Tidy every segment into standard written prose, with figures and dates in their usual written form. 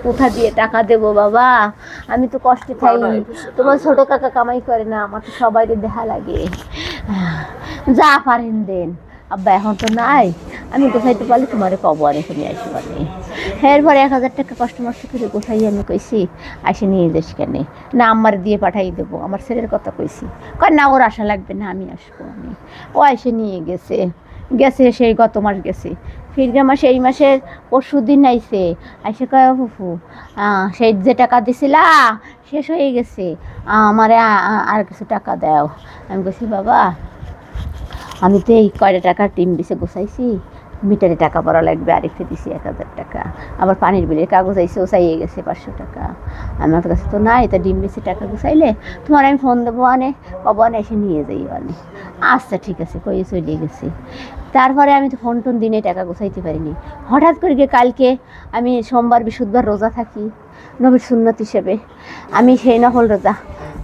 কোথা দিয়ে টাকা দেবো বাবা? আমি তো কষ্টে থাই, তোমার ছোট কাকা কামাই করে না, আমার তো সবাই দেখা লাগে। যা পারেন দেন আব্বা, এখন তো নাই, আমি গোছাইতে পারলে তোমার কব আরে তুমি আইসি পারে। এরপরে 1,000 টাকা কষ্ট মষ্ট করে গোছাই আমি কইছি আসে নিয়ে যাস কেন, না আমার দিয়ে পাঠাই দেবো, আমার ছেলের কথা কইছি। কয় না ওর আশা লাগবে না, আমি আসবো। আমি ও এসে নিয়ে গেছে, সেই গত মাস গেছে, ফিরগে মাসে এই মাসের পরশু দিন আইসে, আইসে কয় ফুফু সেই যে টাকা দিছিলা শেষ হয়ে গেছে, আমারে আর কিছু টাকা দাও। আমি বলছি বাবা আমি তো এই কয়টা টাকার টিম বিছে গোছাইছি, মিটারে টাকা পড়া লাগবে, আরেকটা দিছি 1,000 টাকা, আবার পানির বিলের কাগজ আইসে ও চাইয়ে গেছে 500 টাকা। আমার কাছে তো নাই, তা ডিম বেশি টাকা গুছাইলে তোমার আমি ফোন দেবো আনে, কব আনে এসে নিয়ে যাই আনে। আচ্ছা ঠিক আছে কয়ে চলে গেছি। তারপরে আমি তো ফোন টোন দিনে টাকা গুছাইতে পারিনি। হঠাৎ করে গিয়ে কালকে আমি সোমবার বৃহস্পতিবার রোজা থাকি নবীর সুন্নত হিসেবে, আমি সেই নকল রোজা,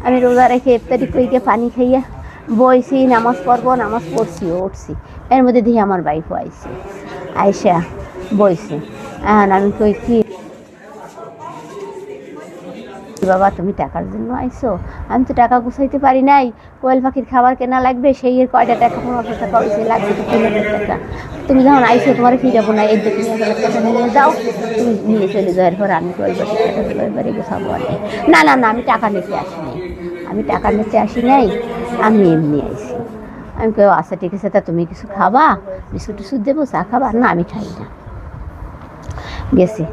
আমি রোজা রেখে ইফতারি করে গিয়ে পানি খাইয়া বইছি, নামাজ পড়বো, নামাজ পড়ছি উঠছি, এর মধ্যে দিয়ে আমার বাইকও আইসে, আইসা বইছে। এখন আমি কই কি বাবা তুমি টাকার জন্য আইসো? আমি তো টাকা গুছাইতে পারি নাই, কোয়েল পাখির খাবার কেনা লাগবে, সেই এর কয়টা টাকা 1500 টাকা হয়েছে, লাগবে তো 3,000 টাকা। তুমি যখন আইসো তোমার ফিরাবো না, এর তুমি 1,000 টাকা নিয়ে যাও, তুমি নিয়ে চলে যাও, এরপর আমি কোয়েল পাখির টাকা দেবো, এবারে গোছাবো আর না না না আমি টাকা নিতে আসি নাই, আমি টাকা নিতে আসি নাই, আমি এমনি আইসি। আমি কেউ আচ্ছা ঠিক আছে, তা তুমি কিছু খাবা, বিস্কুট টিস্কুট দেবো, চা খাবা? না আমি খাই না। গেছি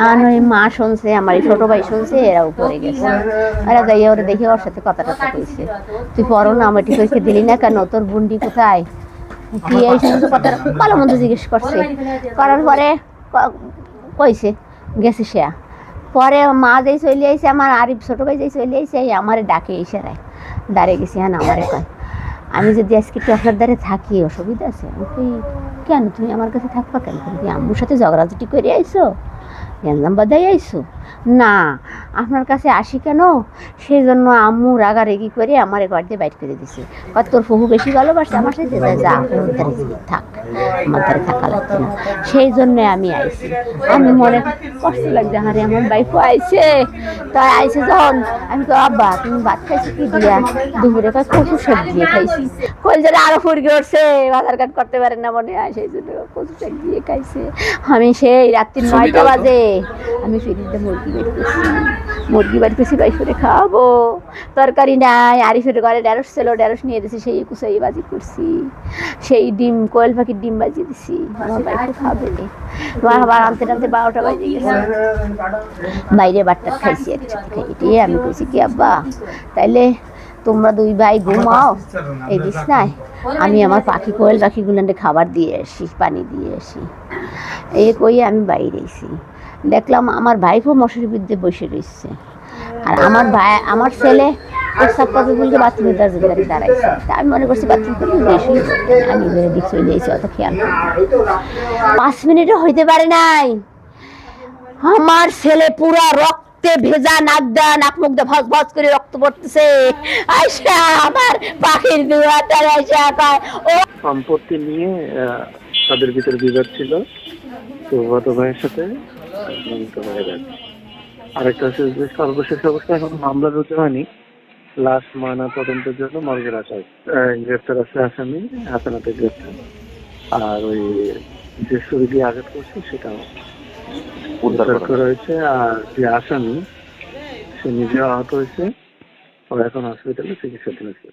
আর ওই মা শুনছে, আমার এই ছোটো ভাই শুনছে, এরা উপরে গেছে, এরা যাইয়া ওরা দেখে ওর সাথে কথা টথা কইছে, তুই পড়ো না, আমার ঠিক হয়েছে দিলি না কেন, তোর বুন্ডি কোথায়, কি এই সমস্ত কথা ভালো মন্দ জিজ্ঞেস করছে। করার পরে কইছে গেছে সে, পরে মা যেই চলে আইছে, আমার আরিফ ছোটো ভাই যেই চলে আইছে, আমারে ডাকে ইশারায় দাঁড়িয়ে গেছি। হ্যাঁ আমারে কয় আমি যদি আজকে একটু আপনার দ্বারে থাকি অসুবিধা আছে? আমি কেন, তুমি আমার কাছে থাকবা কেন, তুমি কি আম্মুর সাথে ঝগড়াঝুটি করে আইসো, গ্যাঞ্জাম বাদাই আইসো? না আপনার কাছে আসি কেন, সেই জন্য আম্মু রাগারেগি করে আমার ঘর দিয়ে বাইর করে দিছে, কত তোর ফুহু বেশি ভালোবাসে আমার সাথে, যা ওর দ্বারে থাক, আমার দ্বারে থাকা লাগছে না, সেই জন্যে আমি আইসি। আমি মনে কষ্ট লাগছে, হারে আমার বাইকও আইসে, তাই আইসে যখন আমি তো আব্বা তুমি ভাত খাইছি কি দিয়া, দুপুরে কয় কচু শাক দিয়ে খাইছি, কইল যে আরো ফুরগে উঠছে, বাজার ঘাট করতে পারেন না মনে হয়, সেই জন্য কচু শাক দিয়ে খাইছে। আমি সেই রাত্রি 9টা বাজে আমি ফিরিতে মুরগি বাড়ি পেছি বাই করে খাওয়াবো, তরকারি নাই, আরিফের ঘরে ঢেঁড়স ছিল, ঢেঁড়স নিয়ে দিয়েছি, সেই কুচাই বাজি করছি, সেই ডিম কোয়েল পাখির ডিম বাজি দিছি, আমার বাইকে খাবে, আবার আনতে টানতে 12টা বাজে গেছে, বাইরে বাট্টা খাইছি একসাথে খাই। এটাই আমি কইছি কি আব্বা তাইলে তোমরা দুই ভাই ঘুমাও এই বিছনায়, আমি আমার পাখি কোয়েল পাখিগুলোকে খাবার দিয়ে আসি, পানি দিয়ে আসি। এই কই আমি বাইরে এসি, দেখলাম আমার ভাইপো মশারির বিরুদ্ধে বসে রয়েছে, আর আমার ভাই আমার ছেলে প্রস্তাব করবে বলতে বাথরুমের দরজায় দাঁড়াইছে, তা আমি মনে করছি বাথরুম করতে বেশি, আমি দিক চলে এসেছি, অত খেয়াল 5 মিনিটও হইতে পারে নাই, আমার ছেলে পুরা রক্তে ভেজা, নাক মুখ দিয়ে ভস ভস করে রক্ত পড়তেছে, আয়সা আমার পাখির দুয়ারটা আয়সা কয় ও সম্পত্তি নিয়ে তাদের ভিতরে বিবাদ ছিল, তো গত ভাইয়ের সাথে আরেকটা হচ্ছে যে সর্বশেষ অবস্থা এখন মামলা রুজু হয়নি, লাশ ময়না তদন্তের জন্য মর্গের আসায় গ্রেপ্তার আছে আসামি, হাসানাতে গ্রেপ্তার, আর ওই যে ছবি দিয়ে আঘাত করছে সেটাও উদ্ধার করা হয়েছে, আর যে আসামি সে নিজেও আহত হয়েছে, ও এখন হসপিটালে চিকিৎসাধীন আছে।